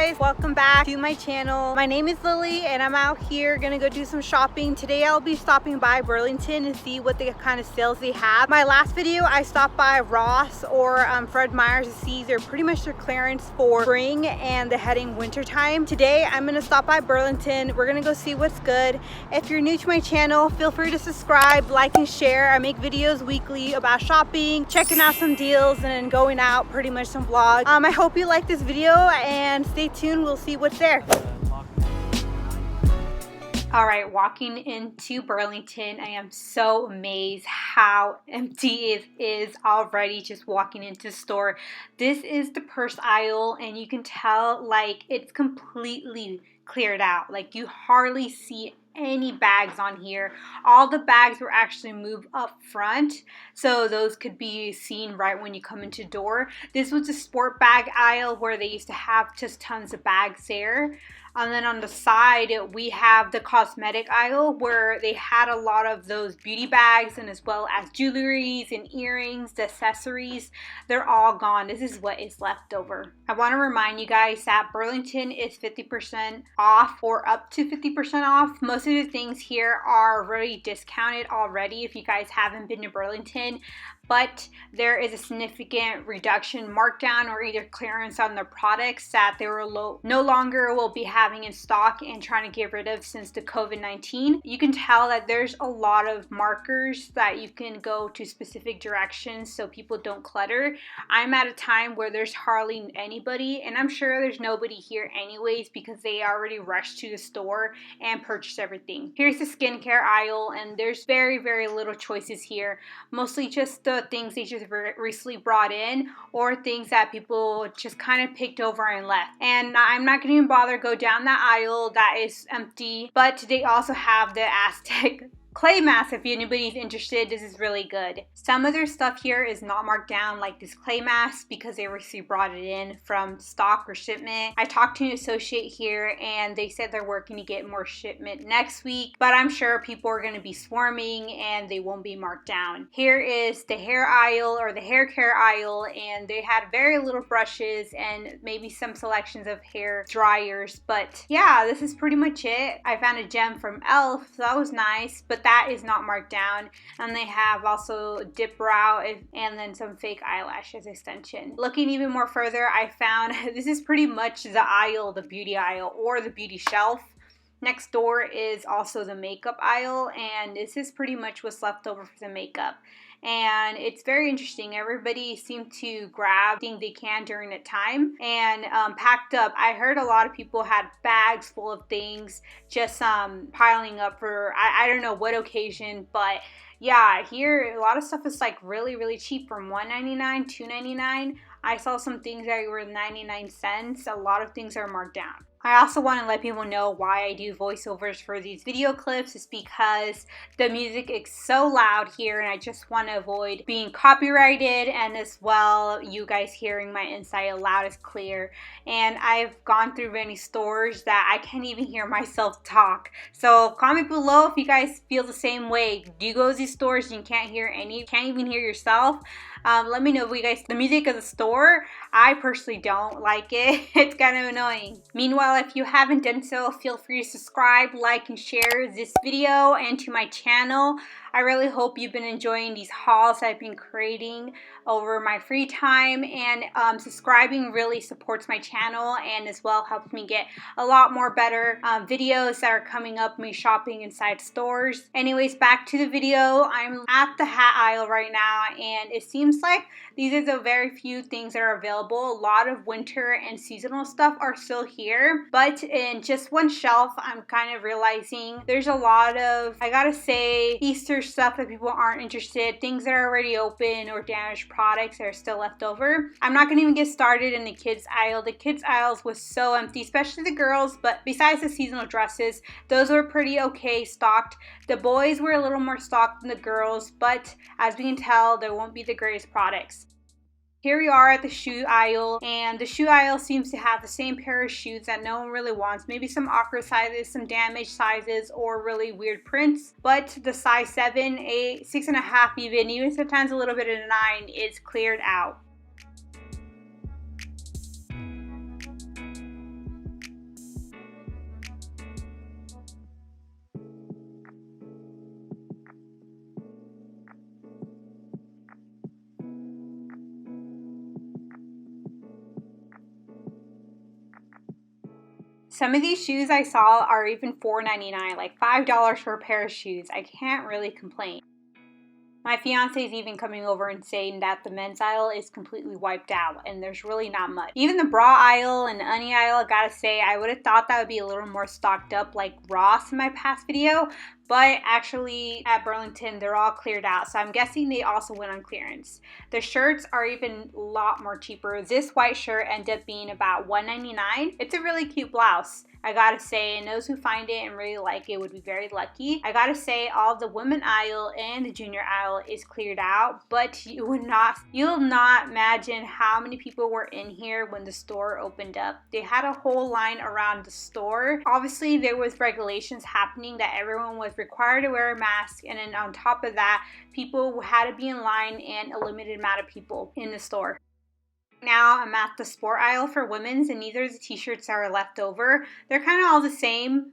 guys, welcome back to my channel. My name is Lily and I'm out here gonna go do some shopping. Today I'll be stopping by Burlington and see what the kind of sales they have. My last video I stopped by Ross or Fred Meyer's to see pretty much their clearance for spring and the heading winter time. Today I'm gonna stop by Burlington. We're gonna go see what's good. If you're new to my channel, feel free to subscribe, like, and share. I make videos weekly about shopping, checking out some deals, and then going out, pretty much some vlogs. I hope you like this video and stay tuned. We'll see what's there. All right, walking into Burlington, I am so amazed how empty it is already just walking into the store. This is the purse aisle and you can tell like it's completely cleared out. Like you hardly see any bags on here. All the bags were actually moved up front, so those could be seen right when you come into the door. This was a sport bag aisle where they used to have just tons of bags there. And then on the side, we have the cosmetic aisle where they had a lot of those beauty bags and as well as jewelries and earrings, the accessories. They're all gone. This is what is left over. I want to remind you guys that Burlington is 50% off or up to 50% off. Most of the things here are really discounted already if you guys haven't been to Burlington. But there is a significant reduction, markdown, or either clearance on their products that they were no longer will be having in stock and trying to get rid of since the COVID-19. You can tell that there's a lot of markers that you can go to specific directions so people don't clutter. I'm at a time where there's hardly anybody, and I'm sure there's nobody here anyways because they already rushed to the store and purchased everything. Here's the skincare aisle, and there's very, very little choices here. Mostly just the things they just recently brought in or things that people just kind of picked over and left. And I'm not going to even bother go down that aisle that is empty, but they also have the Aztec clay mask. If anybody's interested, this is really good. Some of their stuff here is not marked down, like this clay mask, because they recently brought it in from stock or shipment. I talked to an associate here and they said they're working to get more shipment next week, but I'm sure people are going to be swarming and they won't be marked down. Here is the hair aisle or the hair care aisle, and they had very little brushes and maybe some selections of hair dryers, but yeah, this is pretty much it. I found a gem from e.l.f., so that was nice, but that is not marked down. And they have also dip brow and then some fake eyelashes extension. Looking even more further, I found this is pretty much the aisle, the beauty aisle or the beauty shelf. Next door is also the makeup aisle, and this is pretty much what's left over for the makeup. And it's very interesting. Everybody seemed to grab things they can during the time and packed up. I heard a lot of people had bags full of things just piling up for I don't know what occasion, but yeah, here a lot of stuff is like really, really cheap, from $1.99, $2.99. I saw some things that were 99 cents. A lot of things are marked down. I also want to let people know why I do voiceovers for these video clips. Is because the music is so loud here and I just want to avoid being copyrighted, and as well you guys hearing my inside loud is clear. And I've gone through many stores that I can't even hear myself talk. So comment below if you guys feel the same way. Do you go to these stores and you can't even hear yourself? Let me know if you guys, the music of the store, I personally don't like it. It's kind of annoying. Meanwhile, if you haven't done so, feel free to subscribe, like, and share this video and to my channel. I really hope you've been enjoying these hauls I've been creating over my free time, and subscribing really supports my channel and as well helps me get a lot more better videos that are coming up, me shopping inside stores. Anyways, back to the video. I'm at the hat aisle right now, and it seems like these are the very few things that are available. A lot of winter and seasonal stuff are still here, but in just one shelf, I'm kind of realizing there's a lot of, I gotta say, Easter stuff that people aren't interested, things that are already open or damaged products that are still left over. I'm not gonna even get started in the kids aisle. The kids aisles was so empty, especially the girls, but besides the seasonal dresses, those were pretty okay stocked. The boys were a little more stocked than the girls, but as we can tell, there won't be the greatest products. Here we are at the shoe aisle, and the shoe aisle seems to have the same pair of shoes that no one really wants. Maybe some awkward sizes, some damaged sizes, or really weird prints. But the size 7, 8, 6.5 even sometimes a little bit of a 9 is cleared out. Some of these shoes I saw are even $4.99, like $5 for a pair of shoes. I can't really complain. My fiance is even coming over and saying that the men's aisle is completely wiped out and there's really not much. Even the bra aisle and the onion aisle, I gotta say, I would have thought that would be a little more stocked up like Ross in my past video, but actually at Burlington, they're all cleared out. So I'm guessing they also went on clearance. The shirts are even a lot more cheaper. This white shirt ended up being about $1.99. It's a really cute blouse, I gotta say, and those who find it and really like it would be very lucky. I gotta say, all the women aisle and the junior aisle is cleared out, but you'll not imagine how many people were in here when the store opened up. They had a whole line around the store. Obviously, there was regulations happening that everyone was required to wear a mask, and then on top of that, people had to be in line and a limited amount of people in the store. Now I'm at the sport aisle for women's, and these are the t-shirts that are left over. They're kind of all the same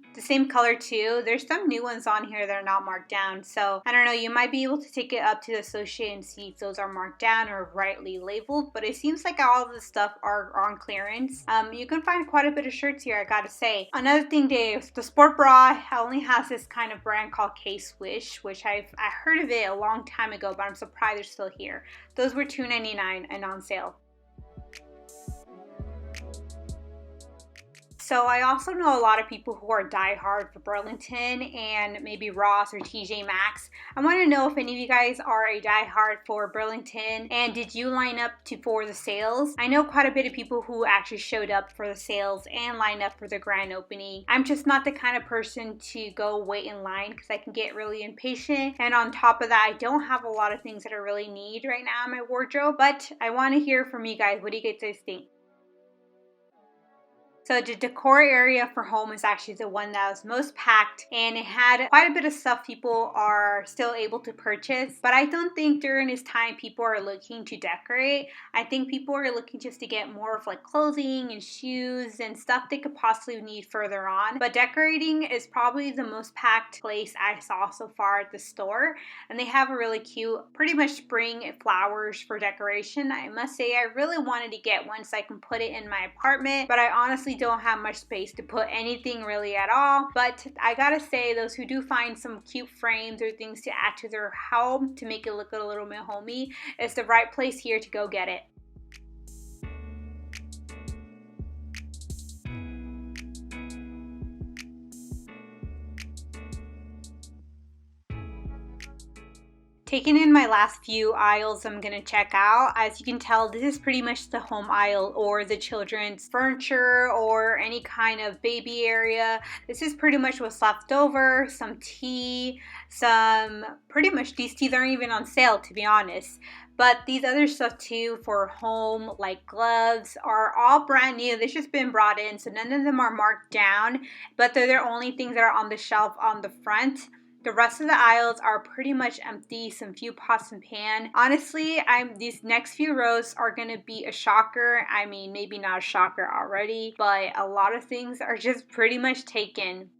color too. There's some new ones on here that are not marked down, so I don't know, you might be able to take it up to the associate and see if those are marked down or rightly labeled, but it seems like all of the stuff are on clearance. You can find quite a bit of shirts here, I gotta say. Another thing, Dave, the sport bra only has this kind of brand called K-Swish, which I heard of it a long time ago, but I'm surprised they're still here. Those were $2.99 and on sale. So I also know a lot of people who are diehard for Burlington and maybe Ross or TJ Maxx. I want to know if any of you guys are a diehard for Burlington, and did you line up for the sales? I know quite a bit of people who actually showed up for the sales and lined up for the grand opening. I'm just not the kind of person to go wait in line because I can get really impatient, and on top of that, I don't have a lot of things that I really need right now in my wardrobe, but I want to hear from you guys. What do you guys think? So the decor area for home is actually the one that was most packed, and it had quite a bit of stuff people are still able to purchase. But I don't think during this time people are looking to decorate. I think people are looking just to get more of like clothing and shoes and stuff they could possibly need further on. But decorating is probably the most packed place I saw so far at the store. And they have a really cute, pretty much spring flowers for decoration. I must say I really wanted to get one so I can put it in my apartment, but I honestly don't have much space to put anything really at all. But I gotta say, those who do find some cute frames or things to add to their home to make it look a little bit homey, it's the right place here to go get it. Taking in my last few aisles I'm gonna check out. As you can tell, this is pretty much the home aisle or the children's furniture or any kind of baby area. This is pretty much what's left over. Some tea, pretty much these teas aren't even on sale, to be honest. But these other stuff too for home, like gloves, are all brand new. They've just been brought in, so none of them are marked down, but they're the only things that are on the shelf on the front. The rest of the aisles are pretty much empty, some few pots and pan. Honestly, these next few rows are gonna be a shocker. I mean, maybe not a shocker already, but a lot of things are just pretty much taken.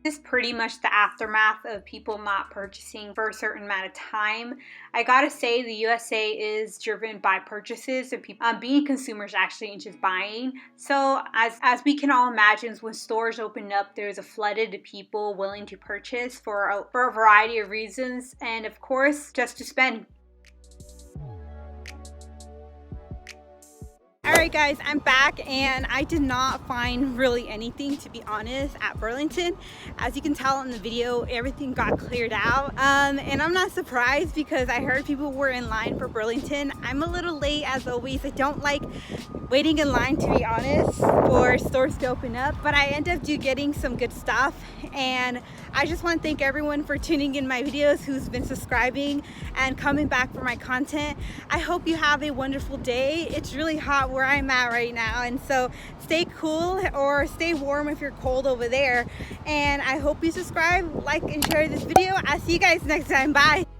This is pretty much the aftermath of people not purchasing for a certain amount of time. I gotta say, the USA is driven by purchases and people being consumers actually and just buying. So as we can all imagine, when stores open up, there's a flooded of people willing to purchase for a variety of reasons, and of course, just to spend. Alright guys, I'm back and I did not find really anything, to be honest, at Burlington. As you can tell in the video, everything got cleared out. And I'm not surprised because I heard people were in line for Burlington. I'm a little late as always. I don't like waiting in line, to be honest, for stores to open up. But I end up getting some good stuff. And I just want to thank everyone for tuning in my videos, who's been subscribing and coming back for my content. I hope you have a wonderful day. It's really hot where I'm at right now, and so stay cool or stay warm if you're cold over there. And I hope you subscribe, like, and share this video. I'll see you guys next time. Bye.